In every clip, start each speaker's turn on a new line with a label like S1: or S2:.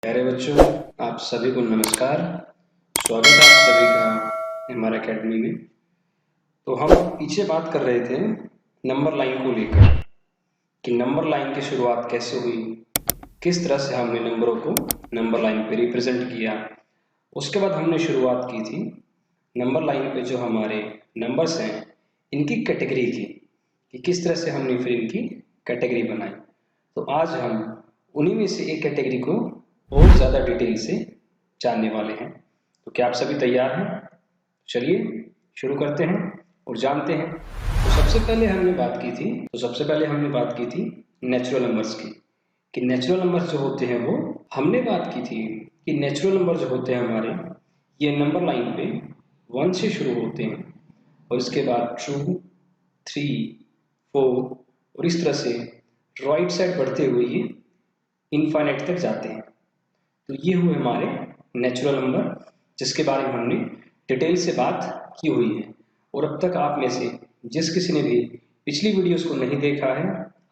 S1: प्यारे बच्चों, आप सभी को नमस्कार। स्वागत है आप सभी का हमारे एकेडमी में। तो हम पीछे बात कर रहे थे नंबर लाइन को लेकर कि नंबर लाइन की शुरुआत कैसे हुई, किस तरह से हमने नंबरों को नंबर लाइन पे रिप्रेजेंट किया। उसके बाद हमने शुरुआत की थी नंबर लाइन पे जो हमारे नंबर्स हैं इनकी कैटेगरी की, कि किस तरह से हमने फिर इनकी कैटेगरी बनाई। तो आज हम उन्हीं में से एक कैटेगरी को और ज़्यादा डिटेल से जानने वाले हैं। तो क्या आप सभी तैयार हैं? चलिए शुरू करते हैं और जानते हैं। तो सबसे पहले हमने बात की थी नेचुरल नंबर्स की, कि नेचुरल नंबर्स जो होते हैं वो हमने बात की थी कि नेचुरल नंबर जो होते हैं हमारे, ये नंबर लाइन पे 1 से शुरू होते हैं और इसके बाद 2, 3, 4 और इस तरह से राइट साइड बढ़ते हुए ये इनफाइनाइट तक जाते हैं। तो ये हुए हमारे नेचुरल नंबर, जिसके बारे में हमने डिटेल से बात की हुई है। और अब तक आप में से जिस किसी ने भी पिछली वीडियोस को नहीं देखा है,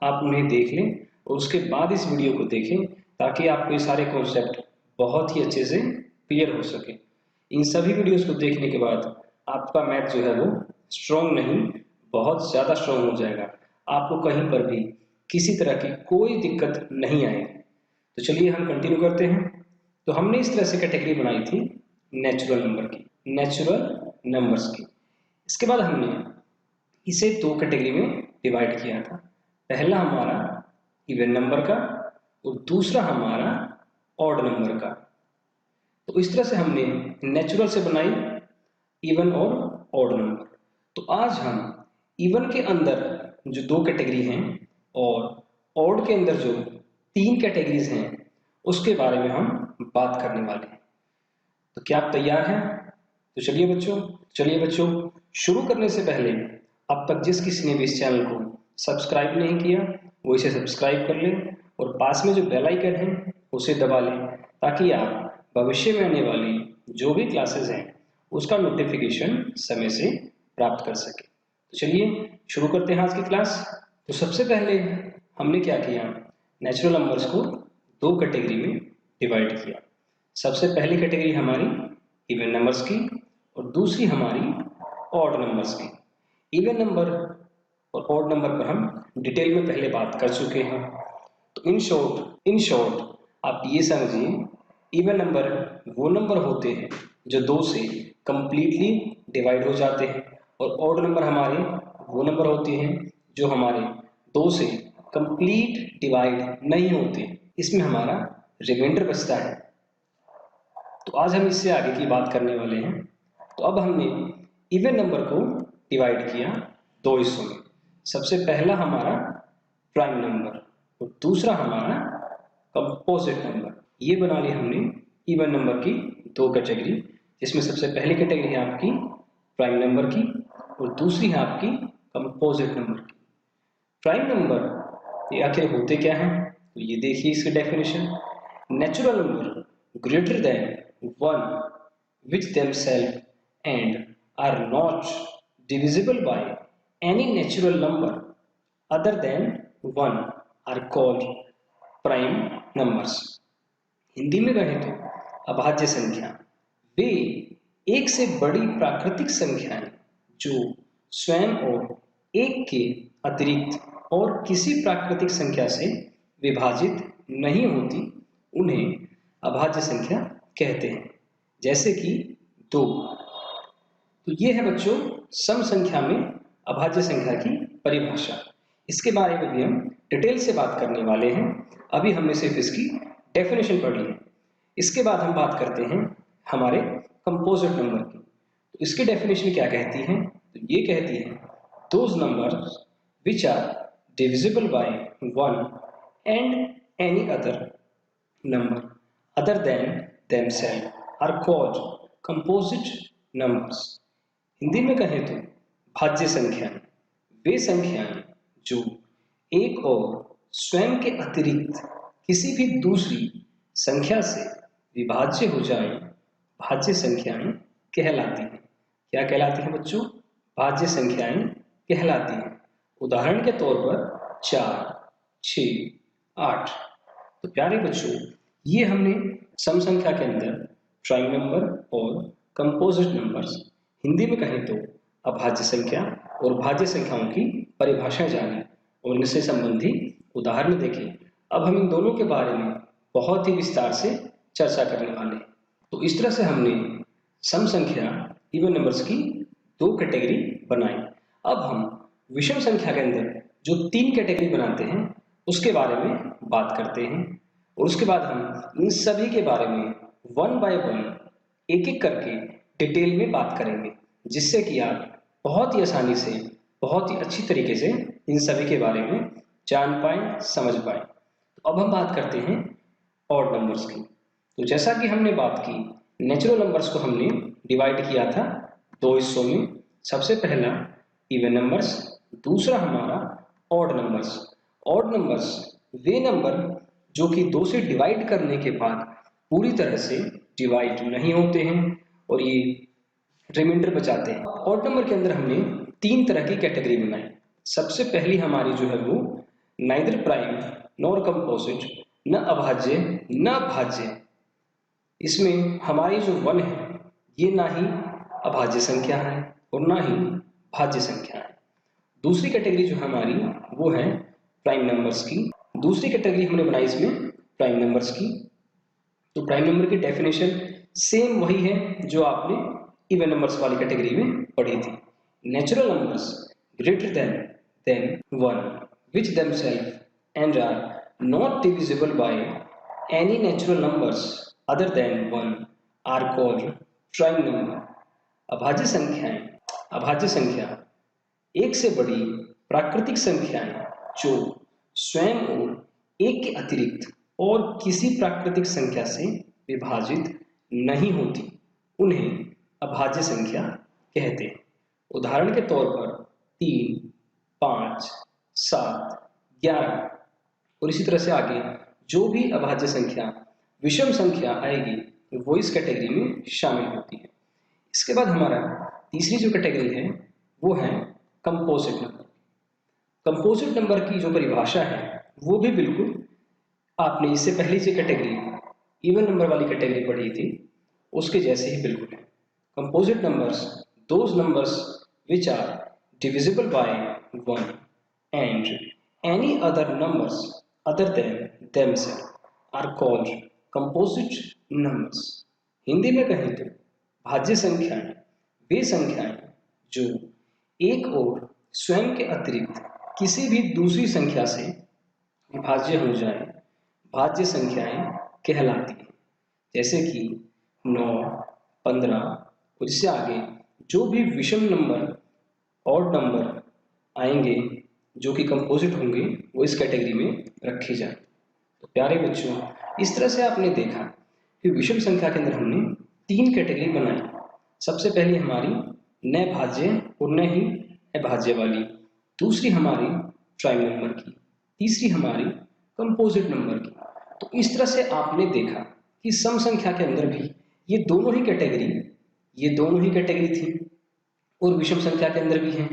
S1: आप उन्हें देख लें और उसके बाद इस वीडियो को देखें, ताकि आपको ये सारे कॉन्सेप्ट बहुत ही अच्छे से क्लियर हो सके। इन सभी वीडियोस को देखने के बाद आपका मैथ जो है वो स्ट्रॉन्ग नहीं, बहुत ज़्यादा स्ट्रॉन्ग हो जाएगा। आपको कहीं पर भी किसी तरह की कोई दिक्कत नहीं आएगी। तो चलिए हम कंटिन्यू करते हैं। तो हमने इस तरह से कैटेगरी बनाई थी नेचुरल नंबर की, नेचुरल नंबर्स की। इसके बाद हमने इसे 2 कैटेगरी में डिवाइड किया था। पहला हमारा इवन नंबर का और दूसरा हमारा ऑड नंबर का। तो इस तरह से हमने नेचुरल से बनाई इवन और ऑड नंबर। तो आज हम इवन के अंदर जो 2 कैटेगरी हैं और ऑड के अंदर जो 3 कैटेगरीज हैं उसके बारे में हम बात करने वाले हैं। तो क्या आप तैयार हैं? तो चलिए बच्चों, शुरू करने से पहले अब तक जिस किसी ने भी इस चैनल को सब्सक्राइब नहीं किया वो इसे सब्सक्राइब कर लें और पास में जो बेल आइकन है उसे दबा लें, ताकि आप भविष्य में आने वाली जो भी क्लासेस हैं उसका नोटिफिकेशन समय से प्राप्त कर सके। तो चलिए शुरू करते हैं आज की क्लास। तो सबसे पहले हमने क्या किया, नेचुरल नंबर्स को 2 कैटेगरी में डिवाइड किया। सबसे पहली कैटेगरी हमारी इवन नंबर्स की और दूसरी हमारी ऑड नंबर्स की। इवन नंबर और ऑड नंबर पर हम डिटेल में पहले बात कर चुके हैं। तो इन शॉर्ट आप ये समझिए, इवन नंबर वो नंबर होते हैं जो 2 से कंप्लीटली डिवाइड हो जाते हैं और ऑड नंबर हमारे वो नंबर होते हैं जो हमारे 2 से कंप्लीट डिवाइड नहीं होते, इसमें हमारा रिमाइंडर बचता है। तो आज हम इससे आगे की बात करने वाले हैं। तो अब हमने इवन नंबर को डिवाइड किया 2 हिस्सों में। सबसे पहला हमारा प्राइम नंबर और दूसरा हमारा कंपोजिट नंबर। ये बना ली हमने इवन नंबर की 2 कैटेगरी, जिसमें सबसे पहली कैटेगरी है आपकी प्राइम नंबर की और दूसरी है आपकी कंपोजिट नंबर की। प्राइम नंबर ये आखिर होते क्या हैं? तो ये देखिए इसकी definition, natural number greater than 1 which themselves and are not divisible by any natural number other than 1 are called prime numbers। Hindi में कहें तो अभाज्य संख्या वे एक से बड़ी प्राकृतिक संख्याएं जो स्वयं और एक के अतिरिक्त और किसी प्राकृतिक संख्या से विभाजित नहीं होती, उन्हें अभाज्य संख्या कहते हैं। जैसे कि 2। तो ये है बच्चों सम संख्या में अभाज्य संख्या की परिभाषा। इसके बारे में भी हम डिटेल से बात करने वाले हैं। अभी हमने सिर्फ इसकी डेफिनेशन पढ़ ली है। इसके बाद हम बात करते हैं हमारे कंपोजिट नंबर की। तो इसकी डेफिनेशन क्या कहती है? तो ये कहती है those numbers which are divisible by 1 and any other number other than themselves are called composite numbers। Hindi में कहें तो भाज्य संख्याएं वे संख्याएं जो एक और स्वयं के अतिरिक्त किसी भी दूसरी संख्या से विभाज्य हो जाएं, भाज्य संख्याएं कहलाती हैं। क्या कहलाती हैं बच्चों? भाज्य संख्याएं कहलाती हैं। उदाहरण के तौर पर 4, 6, 8। तो प्यारे बच्चों, ये हमने सम संख्या के अंदर प्राइम नंबर और कंपोजिट नंबर्स, हिंदी में कहें तो अभाज्य संख्या और भाज्य संख्याओं की परिभाषाएं जानी और इनसे संबंधित उदाहरण देखें। अब हम इन दोनों के बारे में बहुत ही विस्तार से चर्चा करने वाले हैं। तो इस तरह से हमने सम संख्या इवन नंबर्स की दो कैटेगरी बनाई। अब हम विषम संख्या के अंदर जो तीन कैटेगरी बनाते हैं उसके बारे में बात करते हैं और उसके बाद हम इन सभी के बारे में वन बाय वन एक एक करके डिटेल में बात करेंगे, जिससे कि आप बहुत ही आसानी से, बहुत ही अच्छी तरीके से इन सभी के बारे में जान पाए, समझ पाए। तो अब हम बात करते हैं ऑड नंबर्स की। तो जैसा कि हमने बात की, नेचुरल नंबर्स को हमने डिवाइड किया था दो हिस्सों में। सबसे पहला इवन नंबर्स, दूसरा हमारा ऑड नंबर्स। ऑड नंबर्स वे नंबर जो कि दो से डिवाइड करने के बाद पूरी तरह से डिवाइड नहीं होते हैं और ये रिमाइंडर बचाते हैं। ऑड नंबर के अंदर हमने तीन तरह की कैटेगरी बनाई। सबसे पहली हमारी जो है वो नाइदर प्राइम नॉर कंपोजिट, न अभाज्य न भाज्य। इसमें हमारी जो वन है ये ना ही अभाज्य संख्या है और ना ही भाज्य संख्या है। दूसरी कैटेगरी जो हमारी वो है प्राइम नंबर्स की। दूसरी कैटेगरी हमने बनाई इसमें प्राइम नंबर्स की। तो प्राइम नंबर की डेफिनेशन सेम वही है जो आपने इवन नंबर्स वाली कैटेगरी में पढ़ी थी। Natural numbers greater than one which themselves and are not divisible by any natural numbers other than one are called prime number। अभाज्य संख्या एक से बड़ी प्राकृतिक संख्याएं जो स्वयं और एक के अतिरिक्त और किसी प्राकृतिक संख्या से विभाजित नहीं होती, उन्हें अभाज्य संख्या कहते हैं। उदाहरण के तौर पर 3, 5, 7, 11 और इसी तरह से आगे जो भी अभाज्य संख्या विषम संख्या आएगी वो इस कैटेगरी में शामिल होती है। इसके बाद हमारा तीसरी जो कैटेगरी है वो है कंपोजिट नंबर। कंपोजिट नंबर की जो परिभाषा है वो भी बिल्कुल आपने इससे पहली जो कैटेगरी इवन नंबर वाली कैटेगरी पढ़ी थी उसके जैसे ही बिल्कुल है। Composite numbers those numbers which are divisible by 1 and any other numbers other than themselves are called composite numbers। Hindi में कहें तो भाज्य संख्याएं वे संख्याएं जो एक और स्वयं के अतिरिक्त किसी भी दूसरी संख्या से विभाज्य हो जाए भाज्य संख्याएं कहलाती हैं। जैसे कि 9, 15 और इससे आगे जो भी विषम नंबर ऑड नंबर आएंगे जो कि कंपोजिट होंगे वो इस कैटेगरी में रखे जाए। तो प्यारे बच्चों, इस तरह से आपने देखा कि विषम संख्या के अंदर हमने तीन कैटेगरी बनाई। सबसे पहली हमारी न भाज्य और न ही अभाज्य वाली, दूसरी हमारी प्राइम नंबर की, तीसरी हमारी कंपोजिट नंबर की। तो इस तरह से आपने देखा कि सम संख्या के अंदर भी ये दोनों ही कैटेगरी थी और विषम संख्या के अंदर भी है।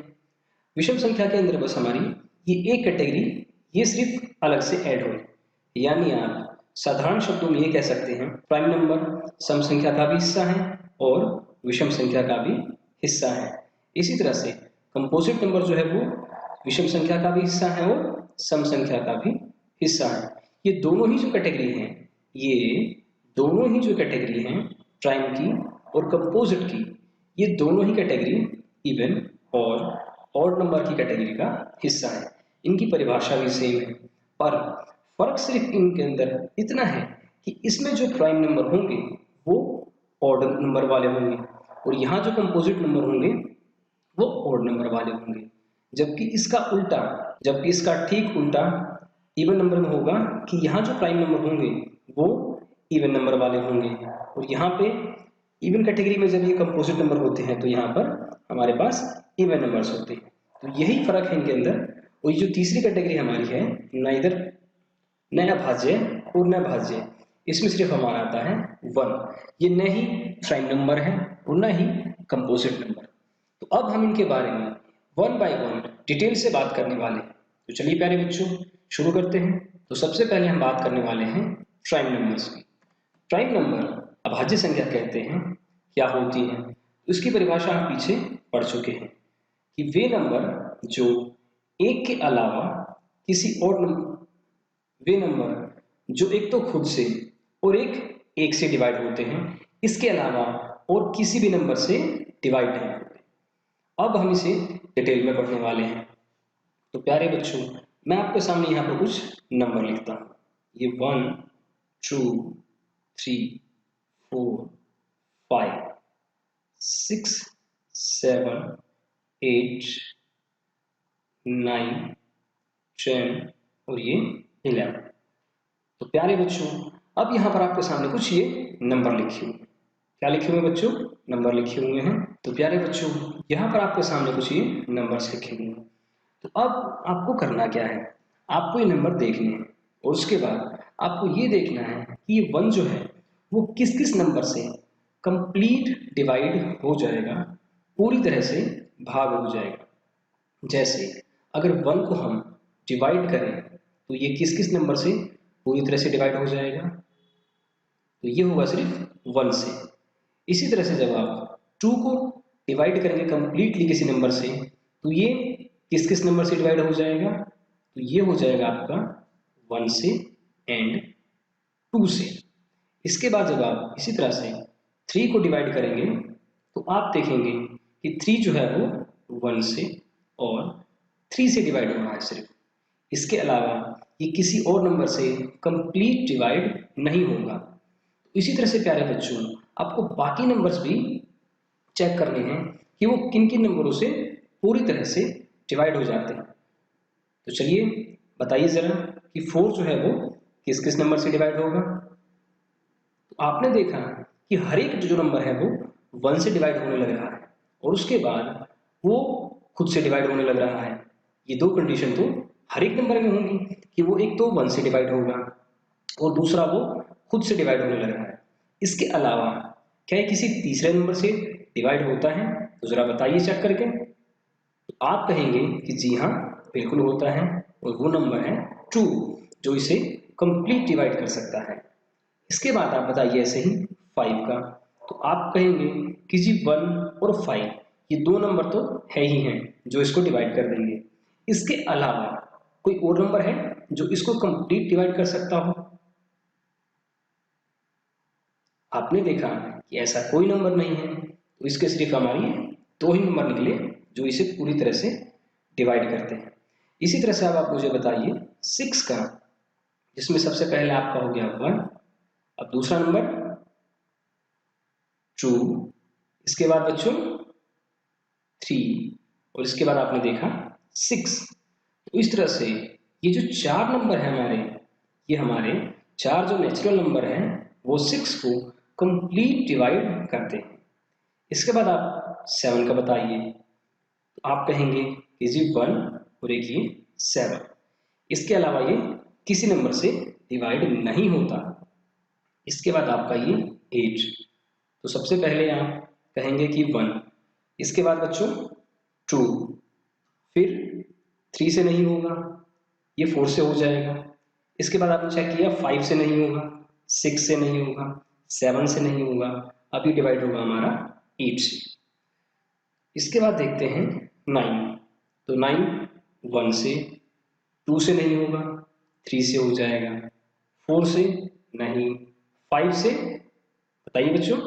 S1: विषम संख्या के अंदर बस हमारी ये एक कैटेगरी ये सिर्फ अलग से ऐड हो, यानी आप साधारण शब्दों में ये कह सकते हैं प्राइम नंबर सम संख्या का भी हिस्सा है और विषम संख्या का भी हिस्सा है। इसी तरह से कंपोजिट नंबर जो है वो विषम संख्या का भी हिस्सा है और सम संख्या का भी हिस्सा है। ये दोनों ही जो कैटेगरी हैं प्राइम की और कंपोजिट की, ये दोनों ही कैटेगरी इवन और ऑड नंबर की कैटेगरी का हिस्सा है। इनकी परिभाषा भी सेम है, पर फर्क सिर्फ इनके अंदर इतना है कि इसमें जो प्राइम नंबर होंगे वो ऑड नंबर वाले होंगे और यहाँ जो कंपोजिट नंबर होंगे वो ऑड नंबर वाले होंगे। जबकि इसका ठीक उल्टा इवन नंबर में होगा कि यहाँ जो प्राइम नंबर होंगे वो इवन नंबर वाले होंगे और यहाँ पे इवन कैटेगरी में जब ये कंपोजिट नंबर होते हैं तो यहाँ पर हमारे पास इवन नंबर्स होते हैं। तो यही फर्क है इनके अंदर। और ये जो तीसरी कैटेगरी हमारी है नाइदर न अभाज्य और न भाज्य, इसमें सिर्फ हमारा आता है 1। ये न ही प्राइम नंबर है और न ही कंपोजिट नंबर। तो अब हम इनके बारे में वन बाय वन डिटेल से बात करने वाले हैं। तो चलिए प्यारे बच्चों शुरू करते हैं। तो सबसे पहले हम बात करने वाले हैं प्राइम नंबर्स की। प्राइम नंबर अभाज्य संख्या कहते हैं, क्या होती है, उसकी परिभाषा हम पीछे पढ़ चुके हैं कि वे नंबर जो एक के अलावा किसी और वे नंबर जो एक तो खुद से और एक से डिवाइड होते हैं, इसके अलावा और किसी भी नंबर से डिवाइड नहीं होते। अब हम इसे डिटेल में पढ़ने वाले हैं। तो प्यारे बच्चों, मैं आपके सामने यहाँ पर कुछ नंबर लिखता हूँ। ये 1 2 3 4 5 6 7 8 9 10 और ये 11। तो प्यारे बच्चों, अब यहाँ पर आपके सामने कुछ ये नंबर लिखे हुए हैं। क्या लिखे हुए हैं बच्चों? नंबर लिखे हुए हैं। तो प्यारे बच्चों, यहाँ पर आपके सामने कुछ ये नंबर्स लिखे हुए हैं। तो अब आपको करना क्या है, आपको ये नंबर देखने हैं और उसके बाद आपको ये देखना है कि ये 1 जो है वो किस किस नंबर से कंप्लीट डिवाइड हो जाएगा, पूरी तरह से भाग हो जाएगा। जैसे अगर 1 को हम डिवाइड करें तो ये किस किस नंबर से पूरी तरह से डिवाइड हो जाएगा, तो ये होगा सिर्फ 1 से। इसी तरह से जब आप 2 को डिवाइड करेंगे कंप्लीटली किसी नंबर से, तो ये किस किस नंबर से डिवाइड हो जाएगा, तो ये हो जाएगा आपका 1 से एंड 2 से। इसके बाद जब आप इसी तरह से 3 को डिवाइड करेंगे तो आप देखेंगे कि 3 जो है वो 1 से और 3 से डिवाइड हो रहा है सिर्फ। इसके अलावा ये किसी और नंबर से कंप्लीट डिवाइड नहीं होगा। इसी तरह से प्यारे बच्चों, आपको बाकी नंबर्स भी चेक करने हैं कि वो किन किन नंबरों से पूरी तरह से डिवाइड हो जाते हैं। तो चलिए बताइए जरा कि 4 जो है वो किस किस नंबर से डिवाइड होगा। तो आपने देखा कि हर एक जो नंबर है वो 1 से डिवाइड होने लग रहा है और उसके बाद वो खुद से डिवाइड होने लग रहा है। ये दो कंडीशन तो हर एक नंबर में होंगी कि वो एक तो 1 से डिवाइड होगा और दूसरा वो खुद से डिवाइड होने लग रहा है। इसके अलावा क्या ये किसी तीसरे नंबर से डिवाइड होता है? तो जरा बताइए चेक करके। तो आप कहेंगे कि जी हाँ, बिल्कुल होता है और वो नंबर है 2 जो इसे कंप्लीट डिवाइड कर सकता है। इसके बाद आप बताइए ऐसे ही 5 का। तो आप कहेंगे कि जी 1 और 5 ये दो नंबर तो है ही हैं जो इसको डिवाइड कर देंगे। इसके अलावा कोई और नंबर है जो इसको कंप्लीट डिवाइड कर सकता हो? आपने देखा कि ऐसा कोई नंबर नहीं है, तो इसके सिर्फ हमारी दो ही नंबर निकले जो इसे पूरी तरह से डिवाइड करते हैं। इसी तरह से अब आप मुझे बताइए 6 का, जिसमें सबसे पहले आपका हो गया 1, अब दूसरा नंबर 2, इसके बाद बच्चों 3 और इसके बाद आपने देखा 6। तो इस तरह से ये जो 4 नंबर है हमारे, ये हमारे 4 जो नेचुरल नंबर हैं वो 6 को कंप्लीट डिवाइड करते हैं। इसके बाद आप 7 का बताइए। तो आप कहेंगे कि जी 1 और एक ये 7, इसके अलावा ये किसी नंबर से डिवाइड नहीं होता। इसके बाद आपका ये 8, तो सबसे पहले आप कहेंगे कि 1, इसके बाद बच्चों 2, फिर 3 से नहीं होगा, ये 4 से हो जाएगा। इसके बाद आपने चेक किया 5 से नहीं होगा, 6 से नहीं होगा, 7 से नहीं होगा, अब ये डिवाइड होगा हमारा 8 से। इसके बाद देखते हैं 9, तो 9 1 से, 2 से नहीं होगा, 3 से हो जाएगा, 4 से नहीं, 5 से, बताइए बच्चों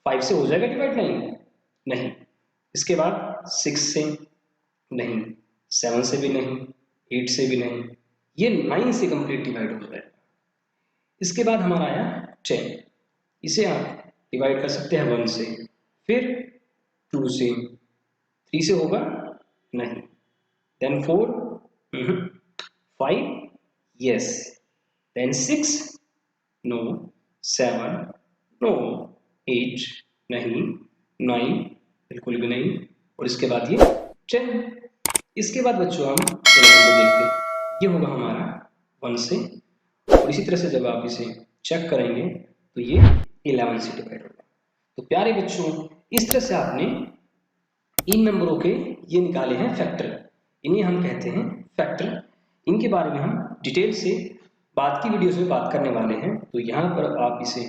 S1: 5 से हो जाएगा डिवाइड? नहीं। इसके बाद 6 से नहीं, 7 से भी नहीं, 8 से भी नहीं, ये 9 से कंप्लीट डिवाइड हो जाएगा। इसके बाद हमारा आया 10, इसे आप डिवाइड कर सकते हैं 1 से, फिर 2 से, 3 से होगा नहीं, then 4, 5 yes, then 6 no, 7 no, 8 नहीं, 9 बिल्कुल भी नहीं, और इसके बाद ये 10। इसके बाद बच्चों हम 11 को देखते हैं, ये होगा हमारा 1 से, और इसी तरह से जब आप इसे चेक करेंगे तो ये 11 से डिवाइड होगा। तो प्यारे बच्चों, इस तरह से आपने इन नंबरों के ये निकाले हैं फैक्टर, इन्हें हम कहते हैं फैक्टर। इनके बारे में हम डिटेल से बाद की वीडियोस में बात करने वाले हैं। तो यहाँ पर आप इसे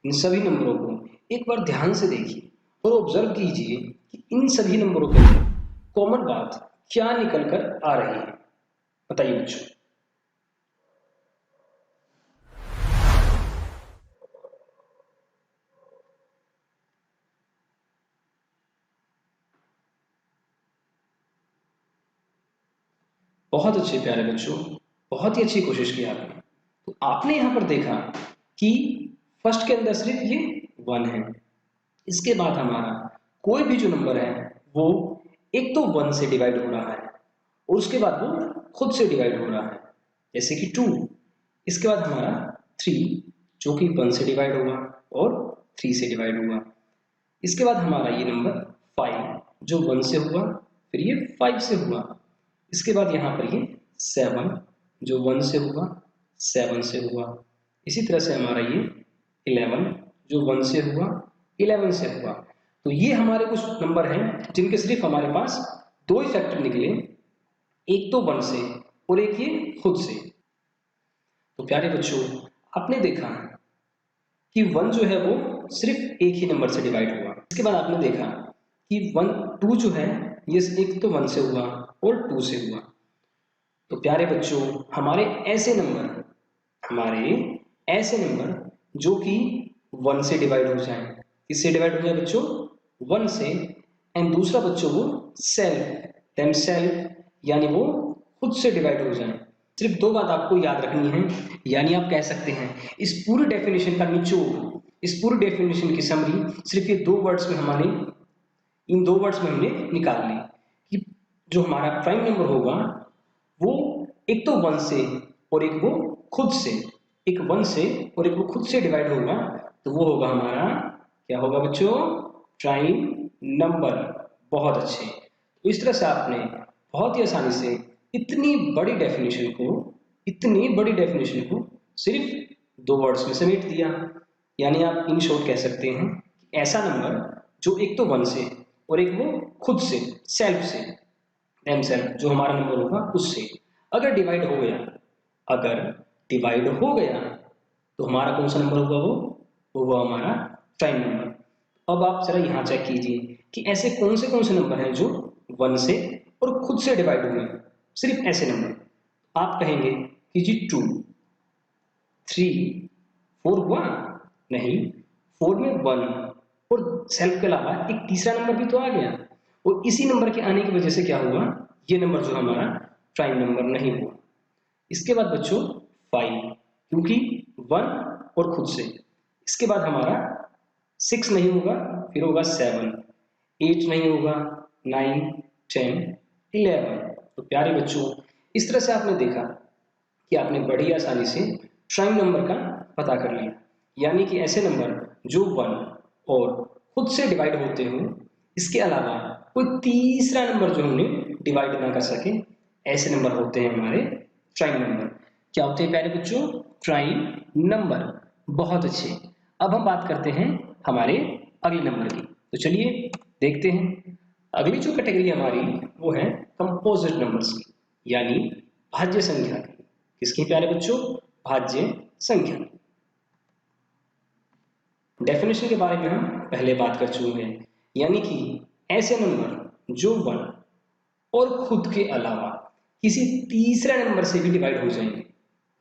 S1: इन सभी नंबरों को एक बार ध्यान से देखिए और ऑब्जर्व कीजिए कि इन सभी नंबरों के अंदर कॉमन बात क्या निकल कर आ रही है। बताइए बच्चों। बहुत अच्छे प्यारे बच्चों, बहुत ही अच्छी कोशिश की आपने। तो आपने यहाँ पर देखा कि फर्स्ट के अंदर सिर्फ ये 1 है। इसके बाद हमारा कोई भी जो नंबर है वो एक तो 1 से डिवाइड हो रहा है और उसके बाद वो खुद से डिवाइड हो रहा है, जैसे कि 2। इसके बाद हमारा 3 जो कि 1 से डिवाइड हुआ और 3 से डिवाइड हुआ। इसके बाद हमारा ये नंबर 5 जो 1 से हुआ, फिर ये 5 से हुआ। इसके बाद यहाँ पर ये 7 जो 1 से हुआ, 7 से हुआ। इसी तरह से हमारा ये 11 जो 1 से हुआ, 11 से हुआ। तो ये हमारे कुछ नंबर हैं जिनके सिर्फ हमारे पास दो ही फैक्टर निकले, एक तो 1 से और एक ये खुद से। तो प्यारे बच्चों, आपने देखा कि 1 जो है वो सिर्फ एक ही नंबर से डिवाइड हुआ। इसके बाद आपने देखा कि 2 जो है ये एक तो 1 से हुआ और 2 से हुआ। तो प्यारे बच्चों, हमारे ऐसे नंबर जो कि 1 से डिवाइड हो जाए। किससे डिवाइड हो जाए बच्चों? 1 से। एंड दूसरा बच्चों वो सेल्फ यानी वो खुद से डिवाइड हो जाए। सिर्फ दो बात आपको याद रखनी है, यानी आप कह सकते हैं इस पूरी डेफिनेशन का निचोड़, इस पूरी डेफिनेशन की समरी सिर्फ ये दो वर्ड्स में इन दो वर्ड्स में हमने निकाल ली कि जो हमारा प्राइम नंबर होगा वो एक तो 1 से और एक वो खुद से, एक 1 से और एक वो खुद से डिवाइड होगा, तो वो होगा हमारा, क्या होगा बच्चों? Prime number. बहुत अच्छे। तो इस तरह से आपने बहुत ही आसानी से इतनी बड़ी डेफिनेशन को सिर्फ दो वर्ड्स में समेट दिया। यानी आप इन शॉर्ट कह सकते हैं कि ऐसा नंबर जो एक तो 1 से और एक वो खुद से, सेल्फ जो हमारा नंबर होगा उससे अगर डिवाइड हो गया, अगर डिवाइड हो गया तो हमारा कौन सा नंबर होगा? वो हुआ हमारा प्राइम नंबर। अब आप जरा यहाँ चेक कीजिए कि ऐसे कौन से नंबर हैं जो 1 से और खुद से डिवाइड हुए हैं। सिर्फ ऐसे नंबर आप कहेंगे कि जी 2, 3, 4 हुआ नहीं, 4 में 1 और सेल्फ के अलावा एक तीसरा नंबर भी तो आ गया, और इसी नंबर के आने की वजह से क्या हुआ? ये नंबर जो हमारा प्राइम नंबर नहीं हुआ। इसके बाद बच्चों 5, क्योंकि 1 और खुद से। इसके बाद हमारा 6 नहीं होगा, फिर होगा 7, 8 नहीं होगा, 9, 10, 11। तो प्यारे बच्चों, इस तरह से आपने देखा कि आपने बड़ी आसानी से प्राइम नंबर का पता कर लिया। यानी कि ऐसे नंबर जो 1 और खुद से डिवाइड होते हो, इसके अलावा कोई तीसरा नंबर जो हमने डिवाइड ना कर सके, ऐसे नंबर होते हैं हमारे प्राइम नंबर। क्या होते हैं प्यारे बच्चों? Prime number. बहुत अच्छे। अब हम बात करते हैं हमारे अगले नंबर की। तो चलिए देखते हैं। अगली जो कैटेगरी हमारी वो है कंपोजिट नंबर्स की, यानी भाज्य संख्या की। किसकी प्यारे बच्चों? भाज्य संख्या। डेफिनेशन के बारे में हम पहले बात कर चुके हैं, यानी कि ऐसे नंबर जो 1 और खुद के अलावा किसी तीसरे नंबर से भी डिवाइड हो जाएंगे।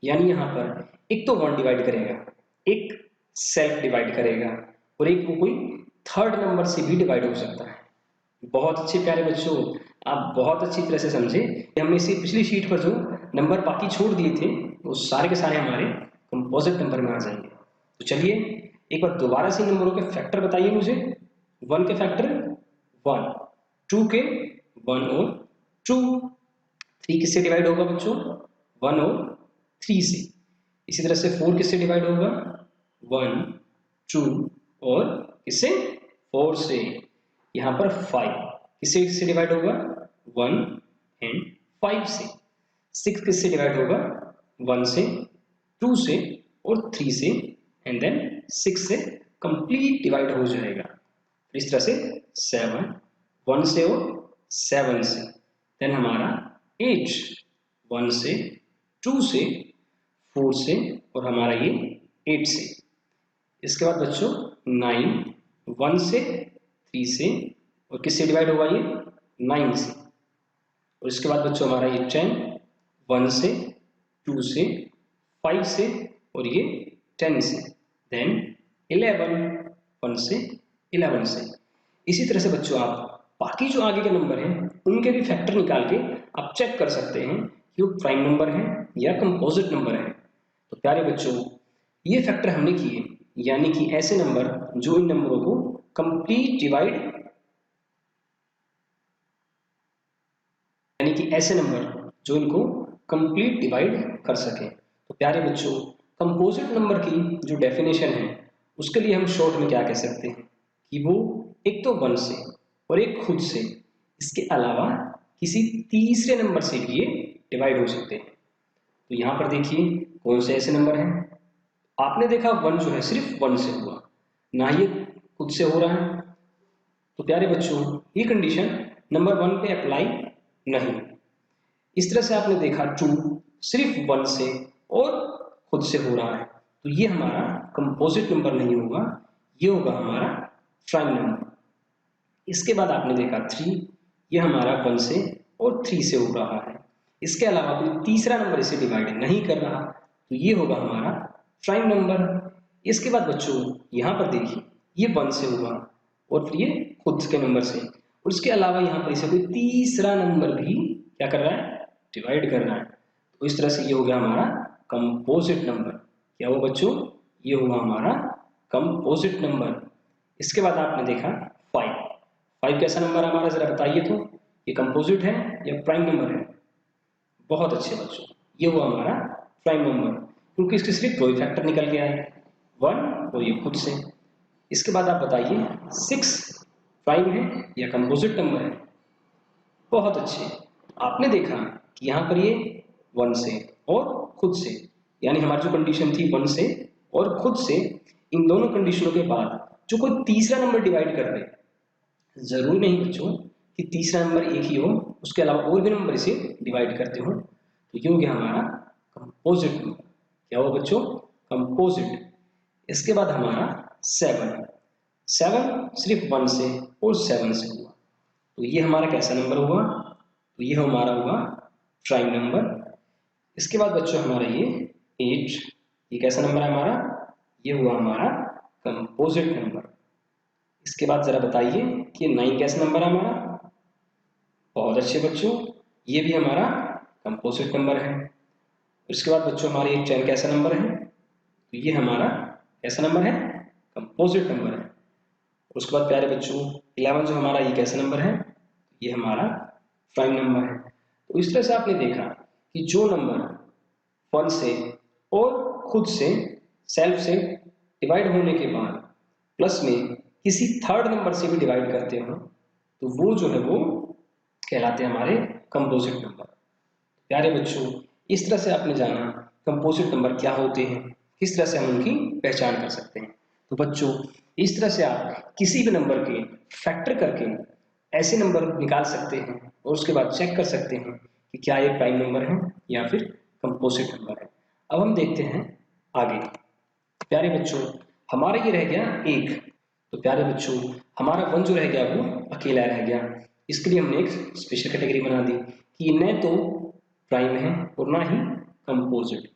S1: यानी यहां पर एक तो 1 डिवाइड करेगा, एक सेल्फ डिवाइड करेगा और एक वो कोई थर्ड नंबर से भी डिवाइड हो सकता है। बहुत अच्छे प्यारे बच्चों, आप बहुत अच्छी तरह से समझे। हमने इसी पिछली शीट पर जो नंबर बाकी छोड़ दिए थे वो सारे के सारे हमारे कंपोजिट नंबर में आ जाएंगे। तो चलिए एक बार दोबारा से नंबरों के फैक्टर बताइए मुझे। 1 के फैक्टर 1, 2 के 1 और 2, 3 किससे डिवाइड होगा बच्चों? 1 और 3 से। इसी तरह से 4 किससे डिवाइड होगा? 1, 2 और किससे? 4 से। यहाँ पर 5 किससे डिवाइड होगा? 1 एंड 5 से। 6 किससे डिवाइड होगा? 1 से, 2 से और 3 से, एंड देन 6 से कंप्लीट डिवाइड हो जाएगा। इस तरह से 7, 1 से और 7 से। देन हमारा 8, 1 से, 2 से, 4 से और हमारा ये 8 से। इसके बाद बच्चों 9 1 से 3 से और किससे डिवाइड होगा ये 9 से। और इसके बाद बच्चों हमारा ये 10 1 से 2 से 5 से और ये 10 से। देन 11 1 से 11 से। इसी तरह से बच्चों आप बाकी जो आगे के नंबर हैं उनके भी फैक्टर निकाल के आप चेक कर सकते हैं कि वो प्राइम नंबर है या कंपोजिट नंबर है। तो प्यारे बच्चों ये फैक्टर हमने किए, यानी कि ऐसे नंबर जो इन नंबरों को कंप्लीट डिवाइड, यानी कि ऐसे नंबर जो इनको कंप्लीट डिवाइड कर सके। तो प्यारे बच्चों कंपोजिट नंबर की जो डेफिनेशन है उसके लिए हम शॉर्ट में क्या कह सकते हैं कि वो एक तो 1 से और एक खुद से, इसके अलावा किसी तीसरे नंबर से भी ये डिवाइड हो सकते हैं। तो यहाँ पर देखिए कौन से ऐसे नंबर हैं। आपने देखा 1 जो है सिर्फ 1 से हुआ, ना ये खुद से हो रहा है। तो प्यारे बच्चों ये कंडीशन नंबर 1 पे अप्लाई नहीं। इस तरह से आपने देखा 2 सिर्फ 1 से और खुद से हो रहा है, तो ये हमारा कंपोजिट नंबर नहीं होगा, ये होगा हमारा प्राइम नंबर। इसके बाद आपने देखा 3, ये हमारा 1 से और 3 से हो रहा है, इसके अलावा कोई तीसरा नंबर इसे डिवाइड नहीं कर रहा, तो ये होगा हमारा प्राइम नंबर। इसके बाद बच्चों यहाँ पर देखिए ये 1 से हुआ और फिर ये खुद के नंबर से, और इसके अलावा यहाँ पर इसे कोई तीसरा नंबर भी क्या कर रहा है डिवाइड कर रहा है। तो इस तरह से ये हो गया हमारा कंपोजिट नंबर। क्या हुआ बच्चों, ये हुआ हमारा कंपोजिट नंबर। इसके बाद आपने देखा 5 कैसा नंबर हमारा, जरा बताइए तो ये कंपोजिट है या प्राइम नंबर है। बहुत अच्छे बच्चों, ये हुआ हमारा प्राइम नंबर, क्योंकि इसके सिर्फ दो ही फैक्टर निकल के आए 1 और ये खुद से। इसके बाद आप बताइए 6 प्राइम है या कंपोजिट नंबर है। बहुत अच्छे, आपने देखा कि यहाँ पर ये 1 से और खुद से, यानी हमारी जो कंडीशन थी 1 से और खुद से, इन दोनों कंडीशनों के बाद जो कोई तीसरा नंबर डिवाइड कर दे, जरूरी नहीं बच्चों कि तीसरा नंबर एक ही हो, उसके अलावा और भी नंबर इसे डिवाइड करते हो, तो ये हो गया हमारा कंपोजिट नंबर। क्या हुआ बच्चों, कंपोजिट। इसके बाद हमारा 7 सिर्फ 1 से और 7 से हुआ, तो ये हमारा कैसा नंबर हुआ, तो ये हमारा हुआ प्राइम नंबर। इसके बाद बच्चों हमारा ये 8, ये कैसा नंबर है हमारा, ये हुआ हमारा कंपोजिट नंबर। इसके बाद जरा बताइए कि 9 कैसा नंबर है हमारा। बहुत अच्छे बच्चों, ये भी हमारा कंपोजिट नंबर है। इसके बाद बच्चों हमारे 10 कैसा नंबर है, तो ये हमारा कैसा नंबर है, कंपोजिट नंबर है। उसके बाद प्यारे बच्चों 11 जो हमारा, ये कैसा नंबर है, ये हमारा प्राइम नंबर है। तो इस तरह से आपने देखा कि जो नंबर 1 से और खुद से सेल्फ से डिवाइड होने के बाद प्लस में किसी थर्ड नंबर से भी डिवाइड करते हो, तो वो जो है वो कहलाते हैं हमारे कंपोजिट नंबर। प्यारे बच्चों इस तरह से आपने जाना कंपोजिट नंबर क्या होते हैं, किस तरह से हम उनकी पहचान कर सकते हैं। तो बच्चों इस तरह से आप किसी भी नंबर के फैक्टर करके ऐसे नंबर निकाल सकते हैं और उसके बाद चेक कर सकते हैं कि क्या ये प्राइम नंबर है या फिर कंपोजिट नंबर है। अब हम देखते हैं आगे। प्यारे बच्चों हमारा ये रह गया 1, तो प्यारे बच्चों हमारा 1 जो रह गया वो अकेला रह गया। इसके लिए हमने एक स्पेशल कैटेगरी बना दी कि न तो प्राइम है और ना ही कंपोजिट,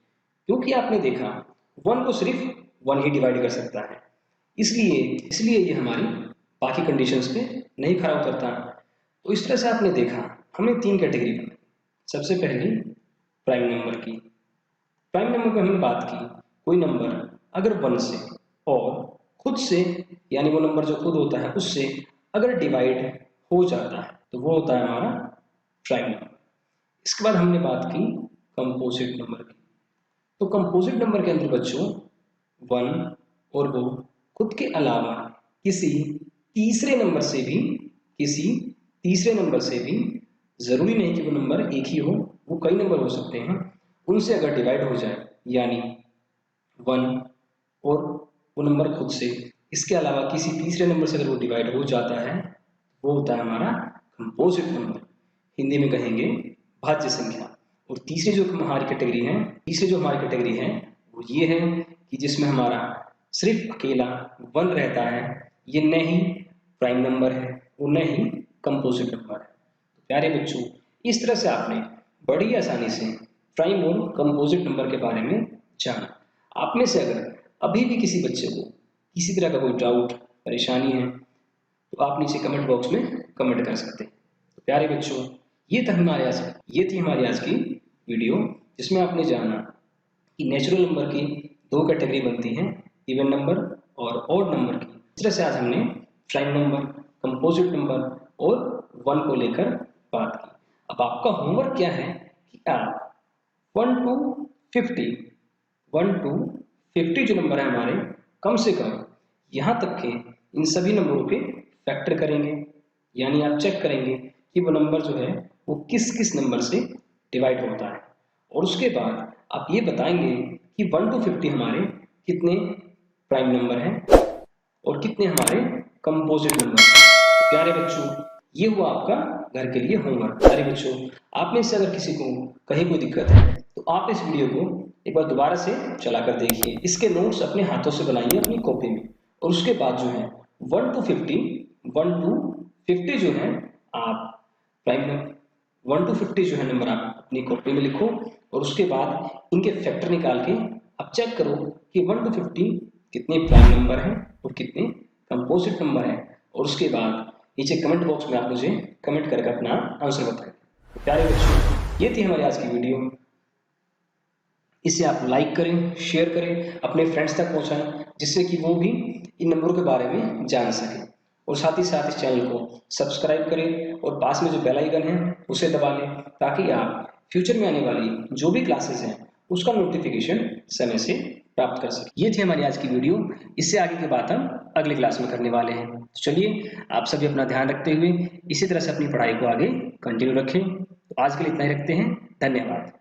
S1: क्योंकि आपने देखा 1 को सिर्फ 1 ही डिवाइड कर सकता है, इसलिए ये हमारी बाकी कंडीशंस पे नहीं खरा उतरता। तो इस तरह से आपने देखा हमने 3 कैटेगरी बनाई। सबसे पहली प्राइम नंबर की। प्राइम नंबर पे हमने बात की कोई नंबर अगर 1 से और खुद से, यानी वो नंबर जो खुद होता है उससे अगर डिवाइड हो जाता है तो वो होता है हमारा प्राइम नंबर। इसके बाद हमने बात की कंपोजिट नंबर की। तो कंपोजिट नंबर के अंदर बच्चों 1 और वो खुद के अलावा किसी तीसरे नंबर से भी, जरूरी नहीं कि वो नंबर एक ही हो, वो कई नंबर हो सकते हैं, उनसे अगर डिवाइड हो जाए, यानी 1 और वो नंबर खुद से, इसके अलावा किसी तीसरे नंबर से अगर वो डिवाइड हो जाता है, वो होता है हमारा कंपोजिट नंबर। हिंदी में कहेंगे भाज्य संख्या। और तीसरी जो हमारी कैटेगरी है वो ये है कि जिसमें हमारा सिर्फ अकेला 1 रहता है, ये न ही प्राइम नंबर है और न ही कंपोजिट नंबर है। तो प्यारे बच्चों, इस तरह से आपने बड़ी आसानी से प्राइम और कंपोजिट नंबर के बारे में जाना। आप में से अगर अभी भी किसी बच्चे को किसी तरह का कोई डाउट, परेशानी है, तो आप नीचे कमेंट बॉक्स में कमेंट कर सकते हैं। तो प्यारे बच्चों, ये थी हमारी आज की वीडियो, जिसमें आपने जाना कि नेचुरल नंबर की 2 कैटेगरी बनती हैं, इवन नंबर और ऑड नंबर की। इस तरह से आज हमने प्राइम नंबर, कंपोजिट नंबर और 1 को लेकर बात की। अब आपका होमवर्क क्या है कि आप 1 to 50 जो नंबर है हमारे, कम से कम यहाँ तक के इन सभी नंबरों के फैक्टर करेंगे, यानी आप चेक करेंगे कि वो नंबर जो है वो किस किस नंबर से डिवाइड होता है, और उसके बाद आप ये बताएंगे कि 1 to 50 हमारे कितने प्राइम नंबर हैं और कितने हमारे कंपोजिट नंबर हैं। तो प्यारे बच्चों, ये हुआ आपका घर के लिए होमवर्क। प्यारे बच्चों, आप में से अगर किसी को कहीं कोई दिक्कत है तो आप इस वीडियो को एक बार दोबारा से चला कर देखिए। इसके नोट्स अपने हाथों से बनाइए अपनी कॉपी में, और उसके बाद जो है 1 to 50 जो है आप प्राइम नंबर 1 to 50 जो है नंबर आप अपनी कॉपी में लिखो, और उसके बाद इनके फैक्टर निकाल के अब चेक करो कि 1 to 50 कितने प्राइम नंबर हैं और कितने कंपोजिट नंबर हैं, और उसके बाद नीचे कमेंट बॉक्स में आप मुझे कमेंट करके अपना आंसर बताएं। तो प्यारे बच्चों, ये थी हमारी आज की वीडियो। इसे आप लाइक करें, शेयर करें, अपने फ्रेंड्स तक पहुंचाएं, जिससे कि वो भी इन नंबरों के बारे में जान सकें, और साथ ही साथ इस चैनल को सब्सक्राइब करें और पास में जो बेल आइकन है उसे दबा लें, ताकि आप फ्यूचर में आने वाली जो भी क्लासेस हैं उसका नोटिफिकेशन समय से प्राप्त कर सकें। ये थी हमारी आज की वीडियो। इससे आगे की बात हम अगले क्लास में करने वाले हैं। तो चलिए, आप सभी अपना ध्यान रखते हुए इसी तरह से अपनी पढ़ाई को आगे कंटिन्यू रखें। तो आज के लिए इतना ही रखते हैं। धन्यवाद।